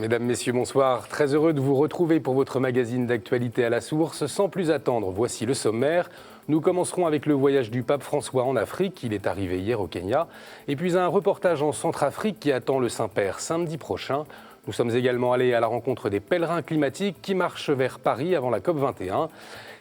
Mesdames, Messieurs, bonsoir. Très heureux de vous retrouver pour votre magazine d'actualité à la source. Sans plus attendre, voici le sommaire. Nous commencerons avec le voyage du pape François en Afrique. Il est arrivé hier au Kenya. Et puis un reportage en Centrafrique qui attend le Saint-Père samedi prochain. Nous sommes également allés à la rencontre des pèlerins climatiques qui marchent vers Paris avant la COP21.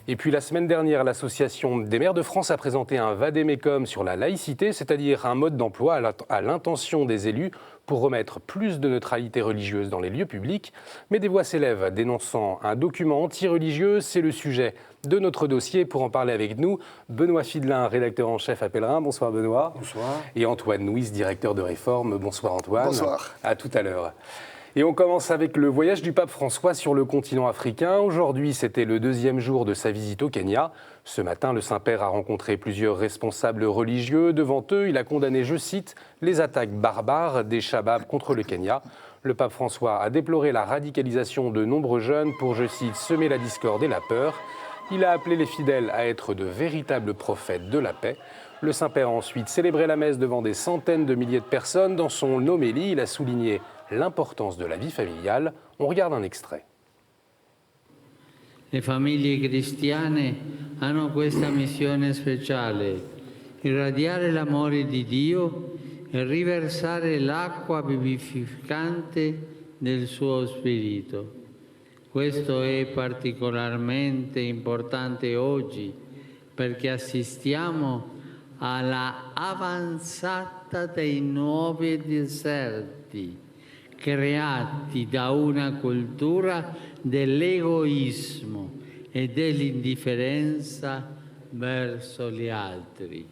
Et puis la semaine dernière, l'Association des maires de France a présenté un vade-mecum sur la laïcité, c'est-à-dire un mode d'emploi à l'intention des élus pour remettre plus de neutralité religieuse dans les lieux publics. Mais des voix s'élèvent dénonçant un document anti-religieux. C'est le sujet de notre dossier. Pour en parler avec nous, Benoît Fidelin, rédacteur en chef à Pèlerin. Bonsoir Benoît. Bonsoir. Et Antoine Nuis, directeur de Réforme. Bonsoir Antoine. Bonsoir. À tout à l'heure. Et on commence avec le voyage du pape François sur le continent africain. Aujourd'hui, c'était le deuxième jour de sa visite au Kenya. Ce matin, le Saint-Père a rencontré plusieurs responsables religieux. Devant eux, il a condamné, je cite, les attaques barbares des Shabab contre le Kenya. Le pape François a déploré la radicalisation de nombreux jeunes pour, je cite, semer la discorde et la peur. Il a appelé les fidèles à être de véritables prophètes de la paix. Le Saint-Père a ensuite célébré la messe devant des centaines de milliers de personnes. Dans son homélie, il a souligné l'importance de la vie familiale. On regarde un extrait. Le famiglie cristiane hanno questa missione speciale, irradiare l'amore di Dio e riversare l'acqua vivificante del suo spirito. Questo è particolarmente importante oggi perché assistiamo alla avanzata dei nuovi deserti creati da una cultura dell'egoismo e dell'indifferenza verso gli altri.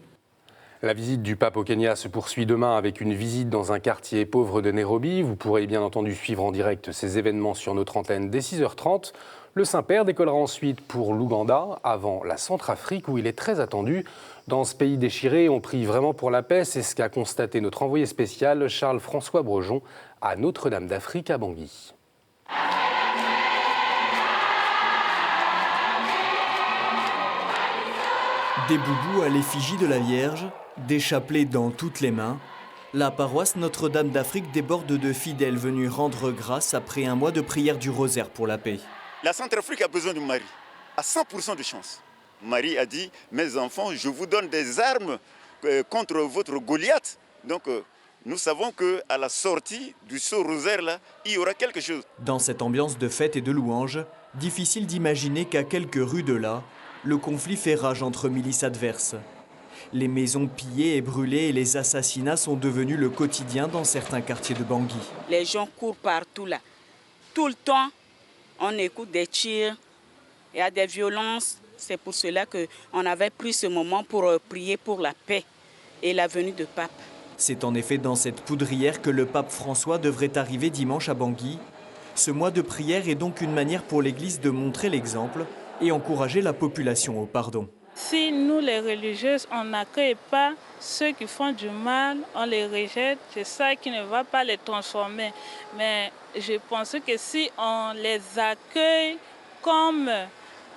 La visite du pape au Kenya se poursuit demain avec une visite dans un quartier pauvre de Nairobi. Vous pourrez bien entendu suivre en direct ces événements sur notre antenne dès 6h30. Le Saint-Père décollera ensuite pour l'Ouganda, avant la Centrafrique où il est très attendu. Dans ce pays déchiré, on prie vraiment pour la paix. C'est ce qu'a constaté notre envoyé spécial Charles-François Brejon à Notre-Dame d'Afrique à Bangui. Des boubous à l'effigie de la Vierge, des chapelets dans toutes les mains, la paroisse Notre-Dame d'Afrique déborde de fidèles venus rendre grâce après un mois de prière du rosaire pour la paix. La Centrafrique a besoin de Marie, à 100% de chance. Marie a dit, mes enfants, je vous donne des armes contre votre Goliath. Donc nous savons qu'à la sortie du saut rosaire, là, il y aura quelque chose. Dans cette ambiance de fête et de louange, difficile d'imaginer qu'à quelques rues de là, le conflit fait rage entre milices adverses. Les maisons pillées et brûlées et les assassinats sont devenus le quotidien dans certains quartiers de Bangui. Les gens courent partout là. Tout le temps, on écoute des tirs, il y a des violences. C'est pour cela qu'on avait pris ce moment pour prier pour la paix et la venue du pape. C'est en effet dans cette poudrière que le pape François devrait arriver dimanche à Bangui. Ce mois de prière est donc une manière pour l'Église de montrer l'exemple et encourager la population au pardon. Si nous, les religieuses, on n'accueille pas ceux qui font du mal, on les rejette, c'est ça qui ne va pas les transformer. Mais je pense que si on les accueille comme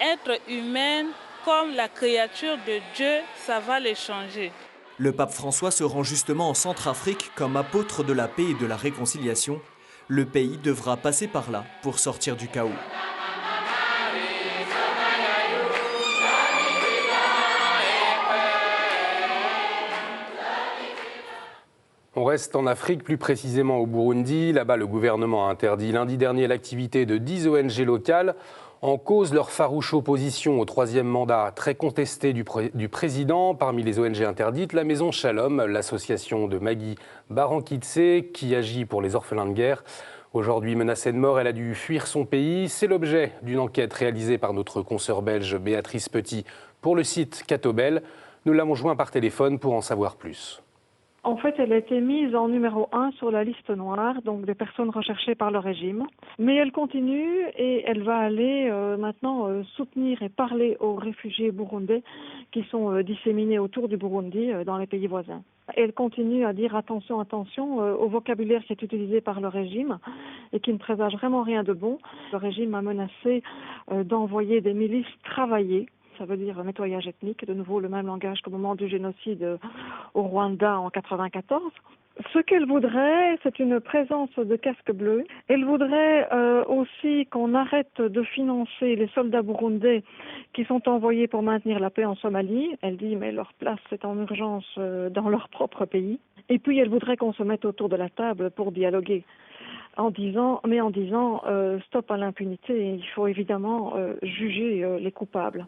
êtres humains, comme la créature de Dieu, ça va les changer. Le pape François se rend justement en Centrafrique comme apôtre de la paix et de la réconciliation. Le pays devra passer par là pour sortir du chaos. On reste en Afrique, plus précisément au Burundi. Là-bas, le gouvernement a interdit lundi dernier l'activité de 10 ONG locales en cause leur farouche opposition au troisième mandat très contesté du président. Parmi les ONG interdites, la Maison Shalom, l'association de Magui Barankitse qui agit pour les orphelins de guerre. Aujourd'hui menacée de mort, elle a dû fuir son pays. C'est l'objet d'une enquête réalisée par notre consoeur belge Béatrice Petit pour le site Catobel. Nous l'avons joint par téléphone pour en savoir plus. En fait, elle a été mise en numéro 1 sur la liste noire, donc des personnes recherchées par le régime. Mais elle continue et elle va aller maintenant soutenir et parler aux réfugiés burundais qui sont disséminés autour du Burundi dans les pays voisins. Elle continue à dire attention, attention au vocabulaire qui est utilisé par le régime et qui ne présage vraiment rien de bon. Le régime a menacé d'envoyer des milices travailler. Ça veut dire nettoyage ethnique, de nouveau le même langage qu'au moment du génocide au Rwanda en 1994. Ce qu'elle voudrait, c'est une présence de casques bleus. Elle voudrait aussi qu'on arrête de financer les soldats burundais qui sont envoyés pour maintenir la paix en Somalie. Elle dit, mais leur place, c'est en urgence dans leur propre pays. Et puis, elle voudrait qu'on se mette autour de la table pour dialoguer, en disant stop à l'impunité. Il faut évidemment juger les coupables.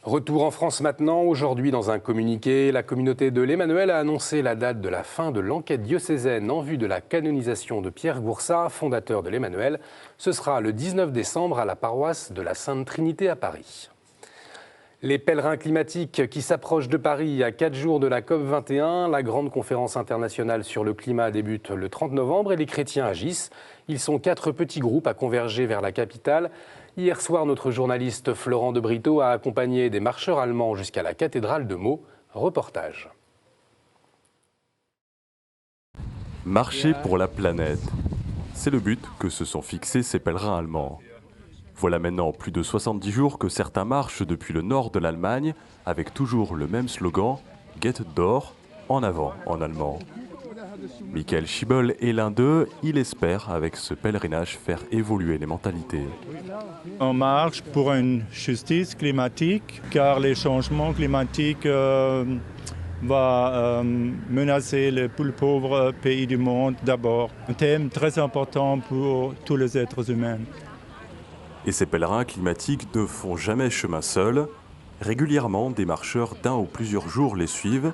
Retour en France maintenant. Aujourd'hui, dans un communiqué, la communauté de l'Emmanuel a annoncé la date de la fin de l'enquête diocésaine en vue de la canonisation de Pierre Goursat, fondateur de l'Emmanuel. Ce sera le 19 décembre à la paroisse de la Sainte Trinité à Paris. Les pèlerins climatiques qui s'approchent de Paris à 4 jours de la COP21, la grande conférence internationale sur le climat débute le 30 novembre et les chrétiens agissent. Ils sont 4 petits groupes à converger vers la capitale. Hier soir, notre journaliste Florent de Brito a accompagné des marcheurs allemands jusqu'à la cathédrale de Meaux. Reportage. Marcher pour la planète. C'est le but que se sont fixés ces pèlerins allemands. Voilà maintenant plus de 70 jours que certains marchent depuis le nord de l'Allemagne avec toujours le même slogan « Geht door », en avant en allemand. Michael Schiebel est l'un d'eux. Il espère, avec ce pèlerinage, faire évoluer les mentalités. On marche pour une justice climatique, car les changements climatiques vont menacer les plus pauvres pays du monde d'abord. Un thème très important pour tous les êtres humains. Et ces pèlerins climatiques ne font jamais chemin seuls. Régulièrement, des marcheurs d'un ou plusieurs jours les suivent.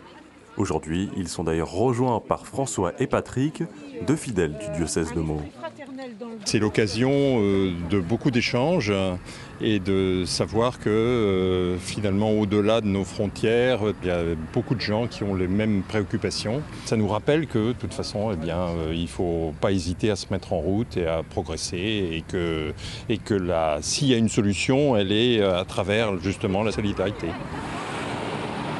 Aujourd'hui, ils sont d'ailleurs rejoints par François et Patrick, deux fidèles du diocèse de Meaux. C'est l'occasion de beaucoup d'échanges et de savoir que finalement, au-delà de nos frontières, il y a beaucoup de gens qui ont les mêmes préoccupations. Ça nous rappelle que, de toute façon, il ne faut pas hésiter à se mettre en route et à progresser et que s'il y a une solution, elle est à travers justement la solidarité.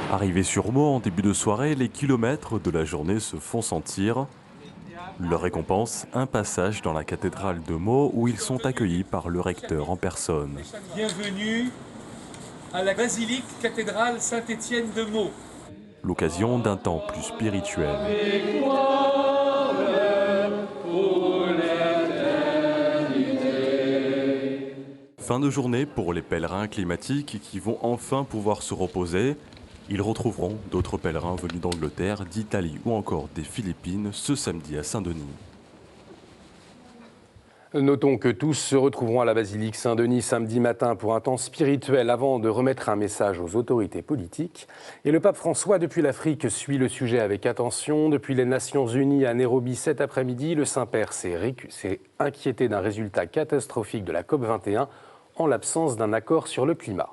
Arrivés sur Meaux en début de soirée, les kilomètres de la journée se font sentir. Leur récompense, un passage dans la cathédrale de Meaux où ils sont accueillis par le recteur en personne. Bienvenue à la basilique cathédrale Saint-Étienne de Meaux. L'occasion d'un temps plus spirituel. Fin de journée pour les pèlerins climatiques qui vont enfin pouvoir se reposer. Ils retrouveront d'autres pèlerins venus d'Angleterre, d'Italie ou encore des Philippines ce samedi à Saint-Denis. Notons que tous se retrouveront à la basilique Saint-Denis samedi matin pour un temps spirituel avant de remettre un message aux autorités politiques. Et le pape François, depuis l'Afrique, suit le sujet avec attention. Depuis les Nations Unies à Nairobi cet après-midi, le Saint-Père s'est inquiété d'un résultat catastrophique de la COP21 en l'absence d'un accord sur le climat.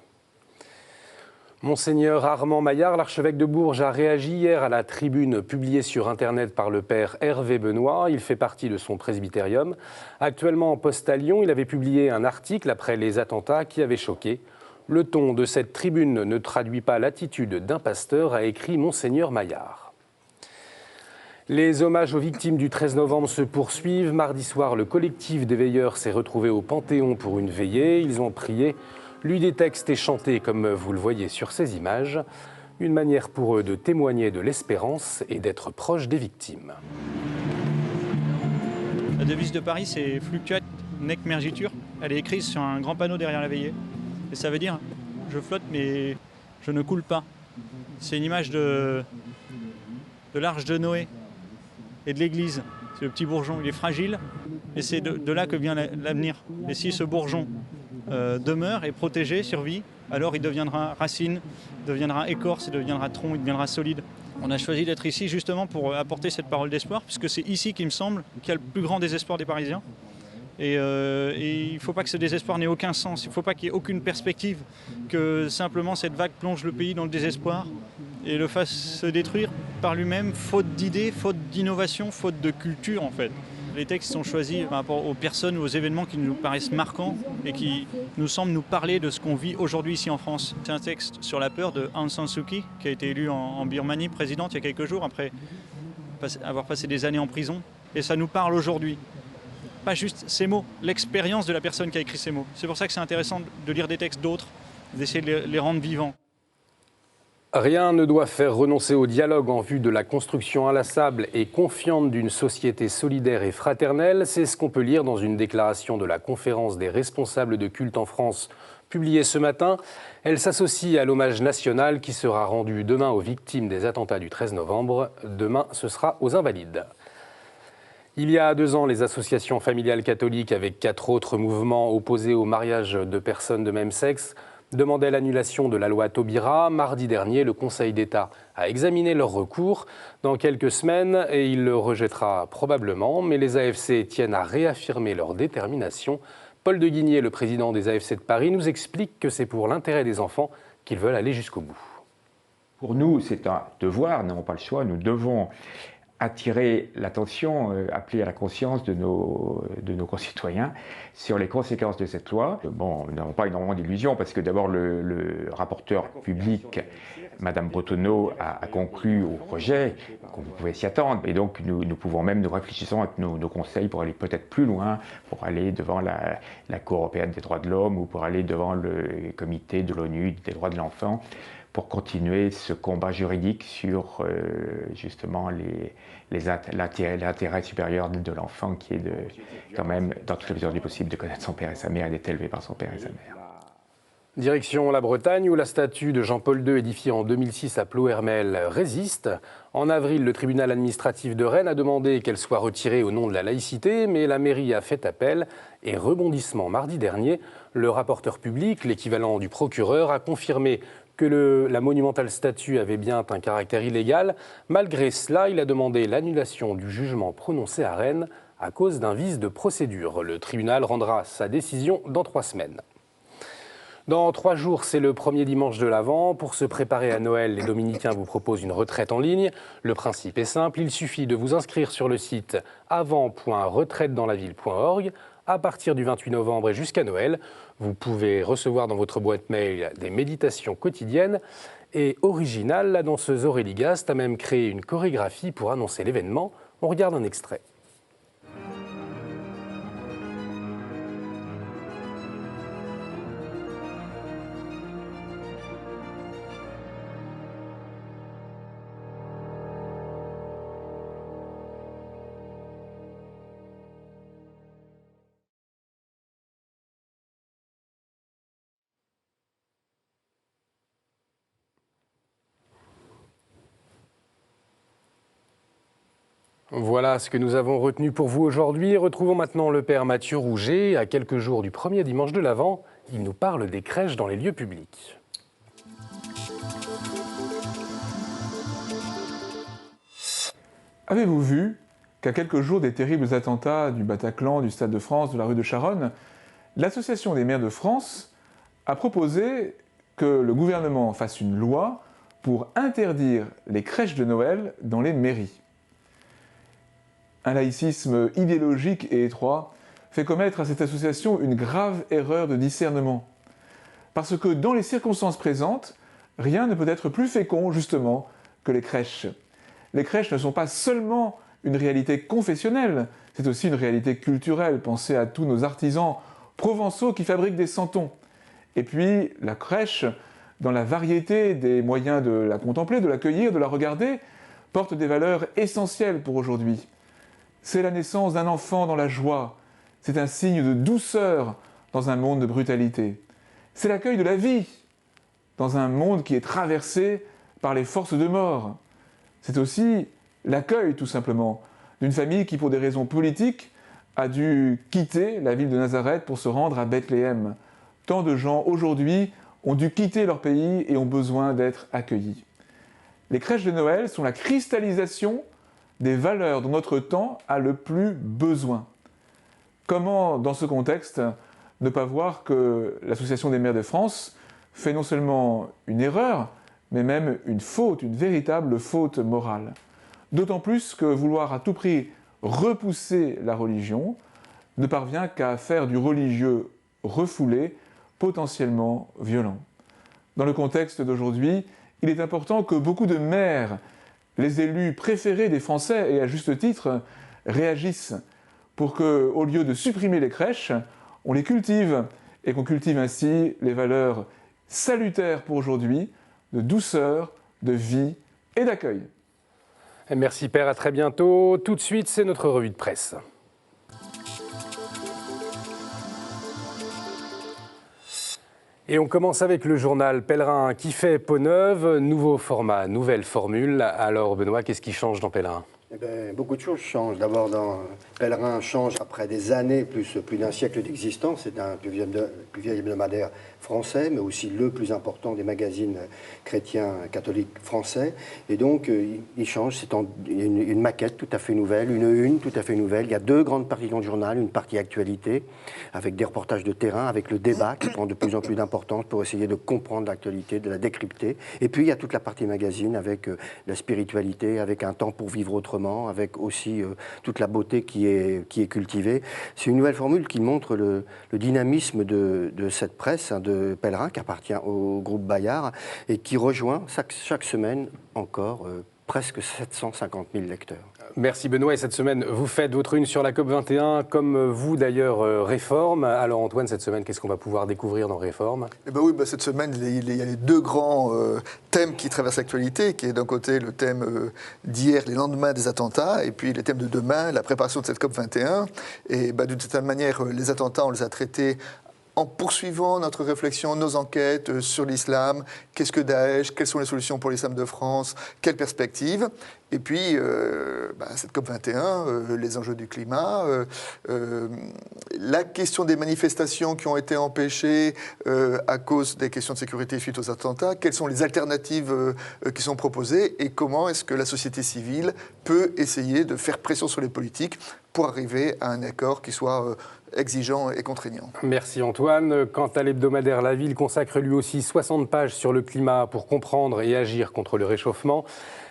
Monseigneur Armand Maillard, l'archevêque de Bourges, a réagi hier à la tribune publiée sur Internet par le père Hervé Benoît. Il fait partie de son presbytérium. Actuellement en poste à Lyon, il avait publié un article après les attentats qui avaient choqué. Le ton de cette tribune ne traduit pas l'attitude d'un pasteur, a écrit Monseigneur Maillard. Les hommages aux victimes du 13 novembre se poursuivent. Mardi soir, le collectif des veilleurs s'est retrouvé au Panthéon pour une veillée. Ils ont prié, lu des textes et chanté, comme vous le voyez sur ces images. Une manière pour eux de témoigner de l'espérance et d'être proches des victimes. La devise de Paris, c'est Fluctuat nec mergitur. Elle est écrite sur un grand panneau derrière la veillée. Et ça veut dire, je flotte mais je ne coule pas. C'est une image de l'arche de Noé et de l'église. C'est le petit bourgeon, il est fragile et c'est de là que vient l'avenir. Et si ce bourgeon demeure, est protégé, survit, alors il deviendra racine, deviendra écorce, il deviendra tronc, il deviendra solide. On a choisi d'être ici justement pour apporter cette parole d'espoir, puisque c'est ici qu'il me semble qu'il y a le plus grand désespoir des Parisiens. Et il ne faut pas que ce désespoir n'ait aucun sens, il ne faut pas qu'il n'y ait aucune perspective, que simplement cette vague plonge le pays dans le désespoir et le fasse se détruire par lui-même, faute d'idées, faute d'innovation, faute de culture en fait. Les textes sont choisis par rapport aux personnes ou aux événements qui nous paraissent marquants et qui nous semblent nous parler de ce qu'on vit aujourd'hui ici en France. C'est un texte sur la peur de Aung San Suu Kyi, qui a été élue en Birmanie présidente il y a quelques jours après avoir passé des années en prison. Et ça nous parle aujourd'hui. Pas juste ces mots, l'expérience de la personne qui a écrit ces mots. C'est pour ça que c'est intéressant de lire des textes d'autres, d'essayer de les rendre vivants. Rien ne doit faire renoncer au dialogue en vue de la construction inlassable et confiante d'une société solidaire et fraternelle. C'est ce qu'on peut lire dans une déclaration de la conférence des responsables de culte en France publiée ce matin. Elle s'associe à l'hommage national qui sera rendu demain aux victimes des attentats du 13 novembre. Demain, ce sera aux Invalides. Il y a 2 ans, les associations familiales catholiques, avec 4 autres mouvements opposés au mariage de personnes de même sexe, demandaient l'annulation de la loi Taubira. Mardi dernier, le Conseil d'État a examiné leur recours. Dans quelques semaines, et il le rejettera probablement, mais les AFC tiennent à réaffirmer leur détermination. Paul de Guigné, le président des AFC de Paris, nous explique que c'est pour l'intérêt des enfants qu'ils veulent aller jusqu'au bout. Pour nous, c'est un devoir, nous n'avons pas le choix, nous devons attirer l'attention, appeler à la conscience de nos concitoyens sur les conséquences de cette loi. Bon, nous n'avons pas énormément d'illusions parce que d'abord le rapporteur public, Madame Bretonneau, a conclu au rejet, qu'on pouvait s'y attendre. Et donc nous pouvons même, nous réfléchissons avec nos conseils pour aller peut-être plus loin, pour aller devant la Cour européenne des droits de l'homme ou pour aller devant le comité de l'ONU des droits de l'enfant, pour continuer ce combat juridique sur justement l'intérêt supérieur de l'enfant qui est quand même, dans toutes les mesures du possible, de connaître son père et sa mère et d'être élevé par son père et sa mère. Direction la Bretagne, où la statue de Jean-Paul II, édifiée en 2006 à Ploërmel, résiste. En avril, le tribunal administratif de Rennes a demandé qu'elle soit retirée au nom de la laïcité, mais la mairie a fait appel. Et rebondissement mardi dernier, le rapporteur public, l'équivalent du procureur, a confirmé que la monumentale statue avait bien un caractère illégal. Malgré cela, il a demandé l'annulation du jugement prononcé à Rennes à cause d'un vice de procédure. Le tribunal rendra sa décision dans 3 semaines. Dans 3 jours, c'est le premier dimanche de l'Avent. Pour se préparer à Noël, les Dominicains vous proposent une retraite en ligne. Le principe est simple, il suffit de vous inscrire sur le site avant.retraitedanslaville.org. À partir du 28 novembre et jusqu'à Noël, vous pouvez recevoir dans votre boîte mail des méditations quotidiennes. Et originale, la danseuse Aurélie Gast a même créé une chorégraphie pour annoncer l'événement. On regarde un extrait. Voilà ce que nous avons retenu pour vous aujourd'hui. Retrouvons maintenant le père Mathieu Rouget. À quelques jours du premier dimanche de l'Avent, il nous parle des crèches dans les lieux publics. Avez-vous vu qu'à quelques jours des terribles attentats du Bataclan, du Stade de France, de la rue de Charonne, l'Association des maires de France a proposé que le gouvernement fasse une loi pour interdire les crèches de Noël dans les mairies. Un laïcisme idéologique et étroit fait commettre à cette association une grave erreur de discernement. Parce que dans les circonstances présentes, rien ne peut être plus fécond, justement, que les crèches. Les crèches ne sont pas seulement une réalité confessionnelle, c'est aussi une réalité culturelle. Pensez à tous nos artisans provençaux qui fabriquent des santons. Et puis, la crèche, dans la variété des moyens de la contempler, de l'accueillir, de la regarder, porte des valeurs essentielles pour aujourd'hui. C'est la naissance d'un enfant dans la joie, c'est un signe de douceur dans un monde de brutalité. C'est l'accueil de la vie dans un monde qui est traversé par les forces de mort. C'est aussi l'accueil, tout simplement, d'une famille qui, pour des raisons politiques, a dû quitter la ville de Nazareth pour se rendre à Bethléem. Tant de gens, aujourd'hui, ont dû quitter leur pays et ont besoin d'être accueillis. Les crèches de Noël sont la cristallisation des valeurs dont notre temps a le plus besoin. Comment, dans ce contexte, ne pas voir que l'Association des maires de France fait non seulement une erreur, mais même une faute, une véritable faute morale. D'autant plus que vouloir à tout prix repousser la religion ne parvient qu'à faire du religieux refoulé potentiellement violent. Dans le contexte d'aujourd'hui, il est important que beaucoup de maires, les élus préférés des Français, et à juste titre, réagissent pour que, au lieu de supprimer les crèches, on les cultive et qu'on cultive ainsi les valeurs salutaires pour aujourd'hui, de douceur, de vie et d'accueil. Merci Père, à très bientôt. Tout de suite, c'est notre revue de presse. Et on commence avec le journal Pèlerin qui fait peau neuve, nouveau format, nouvelle formule. Alors Benoît, qu'est-ce qui change dans Pèlerin ? Eh bien, beaucoup de choses changent. D'abord, dans Pèlerin change après des années, plus d'un siècle d'existence. C'est un plus vieil hebdomadaire français, mais aussi le plus important des magazines chrétiens catholiques français. Et donc, il change. C'est une maquette tout à fait nouvelle, une tout à fait nouvelle. Il y a deux grandes parties dans le journal, une partie actualité, avec des reportages de terrain, avec le débat qui prend de plus en plus d'importance pour essayer de comprendre l'actualité, de la décrypter. Et puis, il y a toute la partie magazine avec la spiritualité, avec un temps pour vivre autrement, avec aussi toute la beauté qui est cultivée. C'est une nouvelle formule qui montre le dynamisme de cette presse, de Pèlerin, qui appartient au groupe Bayard, et qui rejoint chaque semaine encore presque 750 000 lecteurs. Merci Benoît. Et cette semaine, vous faites votre une sur la COP21, comme vous d'ailleurs, Réforme. Alors Antoine, cette semaine, qu'est-ce qu'on va pouvoir découvrir dans Réforme ? Eh ben oui, cette semaine, il y a les deux grands thèmes qui traversent l'actualité, qui est d'un côté le thème d'hier, les lendemains des attentats, et puis les thèmes de demain, la préparation de cette COP21. Et d'une certaine manière, les attentats, on les a traités en poursuivant notre réflexion, nos enquêtes sur l'islam, qu'est-ce que Daesh, quelles sont les solutions pour l'islam de France, quelles perspectives. Et puis, cette COP21, les enjeux du climat, la question des manifestations qui ont été empêchées à cause des questions de sécurité suite aux attentats, quelles sont les alternatives qui sont proposées et comment est-ce que la société civile peut essayer de faire pression sur les politiques pour arriver à un accord qui soit exigeant et contraignant. Merci Antoine. Quant à l'hebdomadaire La Ville, consacre lui aussi 60 pages sur le climat pour comprendre et agir contre le réchauffement.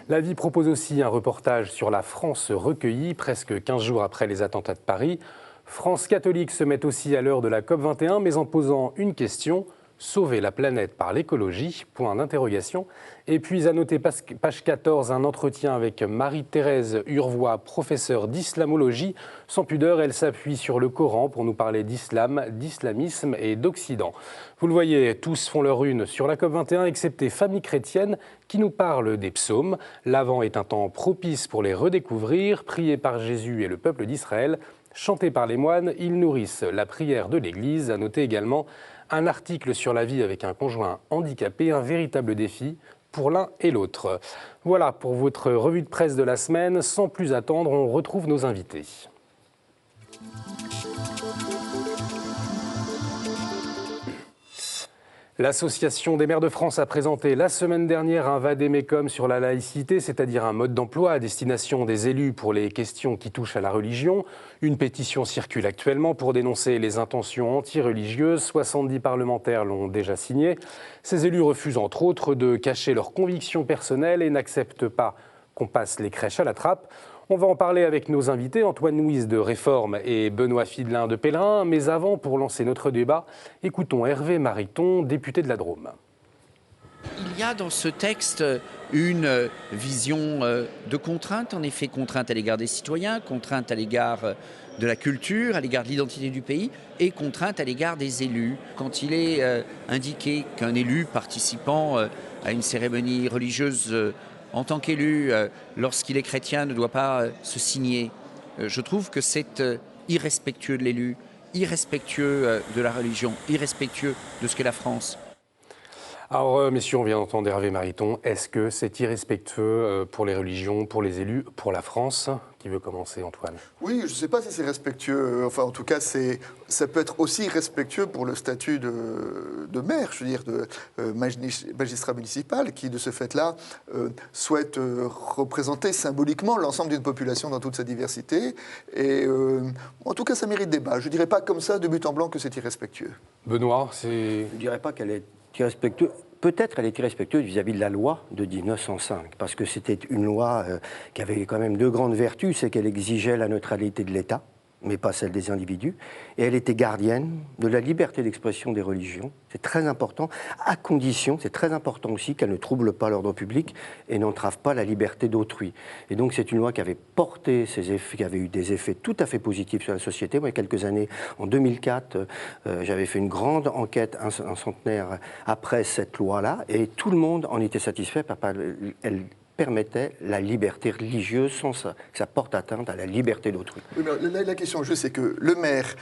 La Vie propose aussi un reportage sur la France recueillie, presque 15 jours après les attentats de Paris. France catholique se met aussi à l'heure de la COP21, mais en posant une question: sauver la planète par l'écologie ? Point d'interrogation. Et puis à noter page 14, un entretien avec Marie-Thérèse Urvois, professeure d'islamologie. Sans pudeur, elle s'appuie sur le Coran pour nous parler d'islam, d'islamisme et d'Occident. Vous le voyez, tous font leur une sur la COP21, excepté Famille chrétienne qui nous parle des psaumes. L'Avent est un temps propice pour les redécouvrir, priés par Jésus et le peuple d'Israël. Chantés par les moines, ils nourrissent la prière de l'Église. À noter également un article sur la vie avec un conjoint handicapé, un véritable défi pour l'un et l'autre. Voilà pour votre revue de presse de la semaine. Sans plus attendre, on retrouve nos invités. L'Association des maires de France a présenté la semaine dernière un vade-mecum sur la laïcité, c'est-à-dire un mode d'emploi à destination des élus pour les questions qui touchent à la religion. Une pétition circule actuellement pour dénoncer les intentions anti-religieuses. 70 parlementaires l'ont déjà signée. Ces élus refusent entre autres de cacher leurs convictions personnelles et n'acceptent pas qu'on passe les crèches à la trappe. On va en parler avec nos invités, Antoine Nuis de Réforme et Benoît Fidelin de Pèlerin. Mais avant, pour lancer notre débat, écoutons Hervé Mariton, député de la Drôme. Il y a dans ce texte une vision de contrainte, en effet contrainte à l'égard des citoyens, contrainte à l'égard de la culture, à l'égard de l'identité du pays et contrainte à l'égard des élus. Quand il est indiqué qu'un élu participant à une cérémonie religieuse en tant qu'élu, lorsqu'il est chrétien, ne doit pas se signer. Je trouve que c'est irrespectueux de l'élu, irrespectueux de la religion, irrespectueux de ce qu'est la France. Alors, messieurs, on vient d'entendre Hervé Mariton. Est-ce que c'est irrespectueux pour les religions, pour les élus, pour la France ? Qui veut commencer, Antoine ? Oui, je ne sais pas si c'est respectueux. Enfin, en tout cas, ça peut être aussi respectueux pour le statut de maire, je veux dire, de magistrat municipal, qui, de ce fait-là, souhaite représenter symboliquement l'ensemble d'une population dans toute sa diversité. Et en tout cas, ça mérite débat. Je ne dirais pas comme ça, de but en blanc, que c'est irrespectueux. Benoît, c'est... Je ne dirais pas qu'elle est irrespectueuse. Peut-être elle est irrespectueuse vis-à-vis de la loi de 1905, parce que c'était une loi qui avait quand même deux grandes vertus, c'est qu'elle exigeait la neutralité de l'État, mais pas celle des individus, et elle était gardienne de la liberté d'expression des religions. C'est très important, à condition, c'est très important aussi, qu'elle ne trouble pas l'ordre public et n'entrave pas la liberté d'autrui. Et donc c'est une loi qui avait porté ses effets, qui avait eu des effets tout à fait positifs sur la société. Moi, il y a quelques années, en 2004, j'avais fait une grande enquête, un centenaire après cette loi-là, et tout le monde en était satisfait, elle permettait la liberté religieuse sans que ça porte atteinte à la liberté d'autrui. Oui, mais la question, c'est que le maire,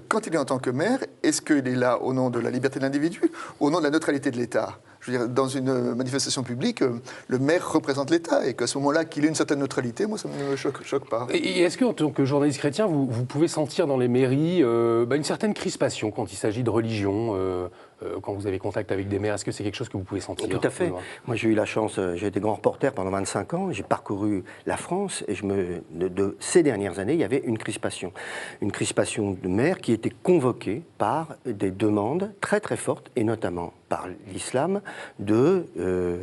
quand il est en tant que maire, est-ce qu'il est là au nom de la liberté de l'individu ou au nom de la neutralité de l'État ? Je veux dire, dans une manifestation publique, le maire représente l'État et qu'à ce moment-là, qu'il ait une certaine neutralité, moi, ça ne me choque pas. Et est-ce qu'en tant que journaliste chrétien, vous pouvez sentir dans les mairies une certaine crispation quand il s'agit de religion quand vous avez contact avec des maires, est-ce que c'est quelque chose que vous pouvez sentir? Tout à fait. Moi, j'ai eu la chance, j'ai été grand reporter pendant 25 ans, j'ai parcouru la France et ces dernières années, il y avait une crispation de maires qui était convoquée par des demandes très très fortes, et notamment par l'islam, de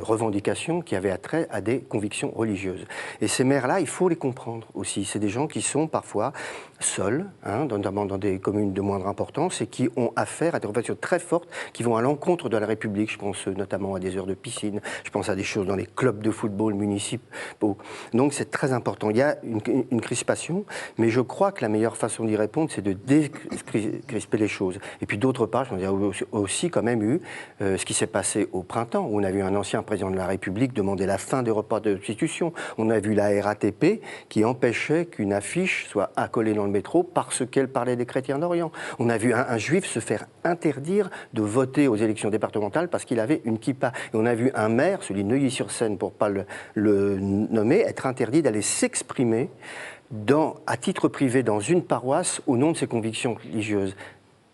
revendications qui avaient attrait à des convictions religieuses. Et ces maires-là, il faut les comprendre aussi. C'est des gens qui sont parfois seuls, notamment dans des communes de moindre importance, et qui ont affaire à des revendications très fortes qui vont à l'encontre de la République. Je pense notamment à des heures de piscine, je pense à des choses dans les clubs de football municipaux. Donc c'est très important. Il y a une crispation, mais je crois que la meilleure façon d'y répondre, c'est de décrisper les choses. Et puis d'autre part, il y a aussi quand même eu ce qui s'est passé au printemps, où on a vu un ancien président de la République demander la fin des repas de substitution. On a vu la RATP qui empêchait qu'une affiche soit accolée dans le métro parce qu'elle parlait des chrétiens d'Orient. On a vu un juif se faire interdire de voter aux élections départementales parce qu'il avait une kippa. Et on a vu un maire, celui de Neuilly-sur-Seine, pour ne pas le nommer, être interdit d'aller s'exprimer à titre privé dans une paroisse au nom de ses convictions religieuses.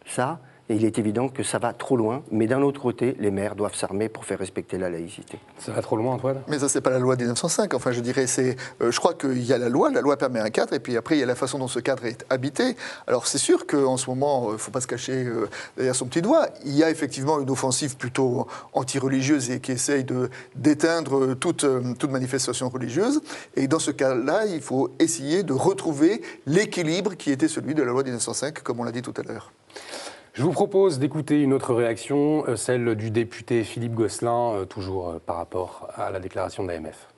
Ça, et il est évident que ça va trop loin, mais d'un autre côté, les maires doivent s'armer pour faire respecter la laïcité. Ça va trop loin, Antoine? Mais ça, c'est pas la loi de 1905. Enfin, je dirais, je crois qu'il y a la loi permet un cadre, et puis après, il y a la façon dont ce cadre est habité. Alors, c'est sûr qu'en ce moment, il ne faut pas se cacher derrière son petit doigt, il y a effectivement une offensive plutôt anti-religieuse et qui essaye d'éteindre toute manifestation religieuse. Et dans ce cas-là, il faut essayer de retrouver l'équilibre qui était celui de la loi de 1905, comme on l'a dit tout à l'heure. Je vous propose d'écouter une autre réaction, celle du député Philippe Gosselin, toujours par rapport à la déclaration de l'AMF.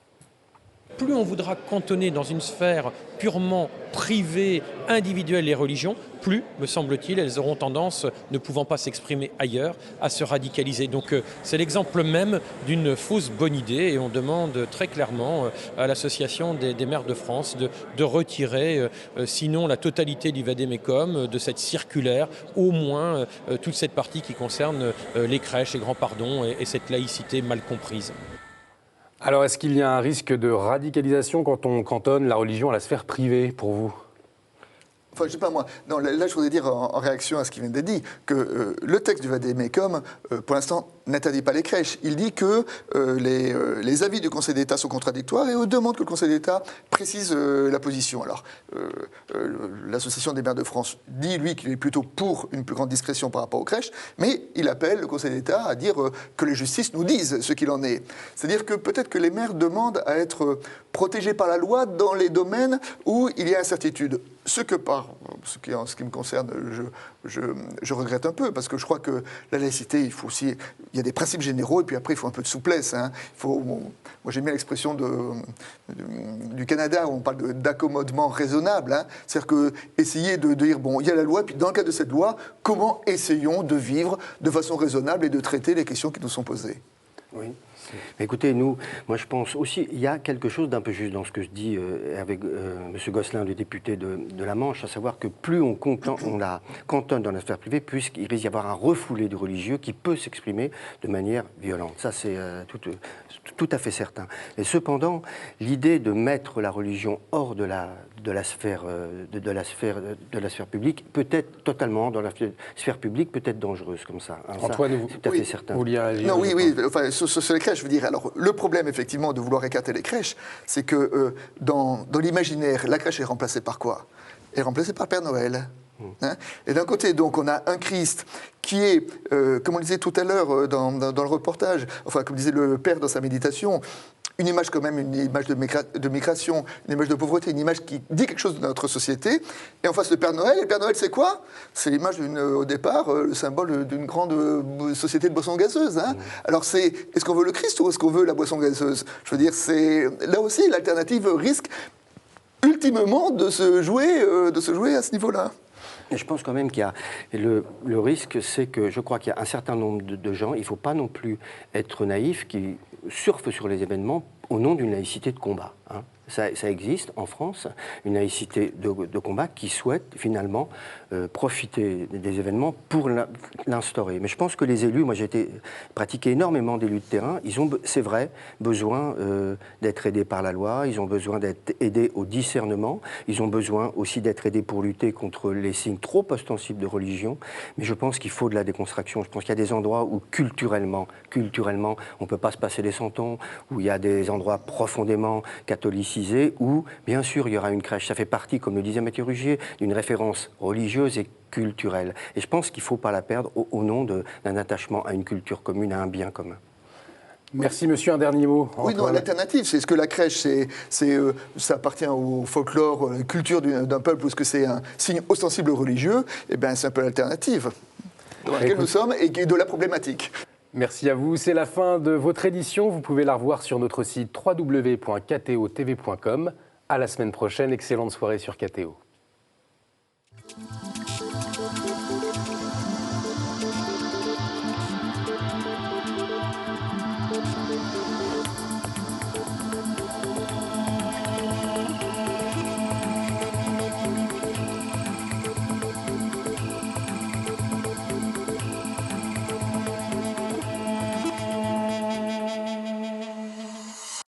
Plus on voudra cantonner dans une sphère purement privée, individuelle les religions, plus, me semble-t-il, elles auront tendance, ne pouvant pas s'exprimer ailleurs, à se radicaliser. Donc c'est l'exemple même d'une fausse bonne idée et on demande très clairement à l'Association des maires de France de retirer, sinon la totalité du vade-mecum, de cette circulaire, au moins toute cette partie qui concerne les crèches, les grands pardons et cette laïcité mal comprise. Alors, est-ce qu'il y a un risque de radicalisation quand on cantonne la religion à la sphère privée, pour vous ? Enfin, je sais pas moi. Non, là, je voudrais dire en réaction à ce qui vient d'être dit que le texte du vade-mecum, pour l'instant, n'interdit pas les crèches. Il dit que les avis du Conseil d'État sont contradictoires et on demande que le Conseil d'État précise la position. Alors, l'Association des maires de France dit, lui, qu'il est plutôt pour une plus grande discrétion par rapport aux crèches, mais il appelle le Conseil d'État à dire que les justices nous disent ce qu'il en est. C'est-à-dire que peut-être que les maires demandent à être protégés par la loi dans les domaines où il y a incertitude. Ce qui me concerne, je regrette un peu, parce que je crois que la laïcité, il y a des principes généraux, et puis après, il faut un peu de souplesse. Moi, j'aime bien l'expression du Canada, où on parle d'accommodement raisonnable. C'est-à-dire qu'essayer de dire, bon, il y a la loi, puis dans le cadre de cette loi, comment essayons de vivre de façon raisonnable et de traiter les questions qui nous sont posées. Oui. Mais écoutez, moi je pense aussi, il y a quelque chose d'un peu juste dans ce que je dis avec M. Gosselin, le député de la Manche, à savoir que plus on la cantonne dans la sphère privée, plus il risque d'y avoir un refoulé du religieux qui peut s'exprimer de manière violente. Ça, c'est tout à fait certain. Et cependant, l'idée de mettre la religion hors de la sphère publique, peut-être totalement dans la sphère publique, peut être dangereuse comme ça. Antoine, c'est tout à fait certain. Vous vouliez réagir? Non, oui. Enfin, sur les crèches, je veux dire. Alors, le problème, effectivement, de vouloir écarter les crèches, c'est que dans l'imaginaire, la crèche est remplacée par quoi? Elle est remplacée par Père Noël. Et d'un côté, donc, on a un Christ qui est, comme on le disait tout à l'heure dans le reportage, enfin, comme disait le Père dans sa méditation, une image quand même, une image de migration, une image de pauvreté, une image qui dit quelque chose de notre société. Et en face, le Père Noël. Et le Père Noël, c'est quoi? C'est l'image, au départ, le symbole d'une grande société de boissons gazeuses. Hein. Alors, est-ce qu'on veut le Christ ou est-ce qu'on veut la boisson gazeuse? Je veux dire, là aussi, l'alternative risque ultimement de se jouer à ce niveau-là. Et je pense quand même qu'il y a le risque, c'est que je crois qu'il y a un certain nombre de gens, il ne faut pas non plus être naïf, qui surfent sur les événements au nom d'une laïcité de combat. Hein. Ça existe en France, une laïcité de combat qui souhaite finalement profiter des événements pour l'instaurer. Mais je pense que les élus, moi j'ai pratiqué énormément d'élus de terrain, ils ont, c'est vrai, besoin d'être aidés par la loi, ils ont besoin d'être aidés au discernement, ils ont besoin aussi d'être aidés pour lutter contre les signes trop ostensibles de religion. Mais je pense qu'il faut de la déconstruction. Je pense qu'il y a des endroits où culturellement, on ne peut pas se passer les santons, où il y a des endroits profondément catholicisés, où, bien sûr, il y aura une crèche. Ça fait partie, comme le disait Mathieu Rugier, d'une référence religieuse et culturelle. Et je pense qu'il ne faut pas la perdre au nom d'un attachement à une culture commune, à un bien commun. Merci, monsieur. Un dernier mot. Oui, non, l'alternative, c'est ce que la crèche, ça appartient au folklore, à la culture d'un peuple, ou est-ce que c'est un signe ostensible religieux? Eh bien, c'est un peu l'alternative dans laquelle nous sommes et de la problématique. Merci à vous. C'est la fin de votre édition. Vous pouvez la revoir sur notre site www.ktotv.com. À la semaine prochaine. Excellente soirée sur KTO.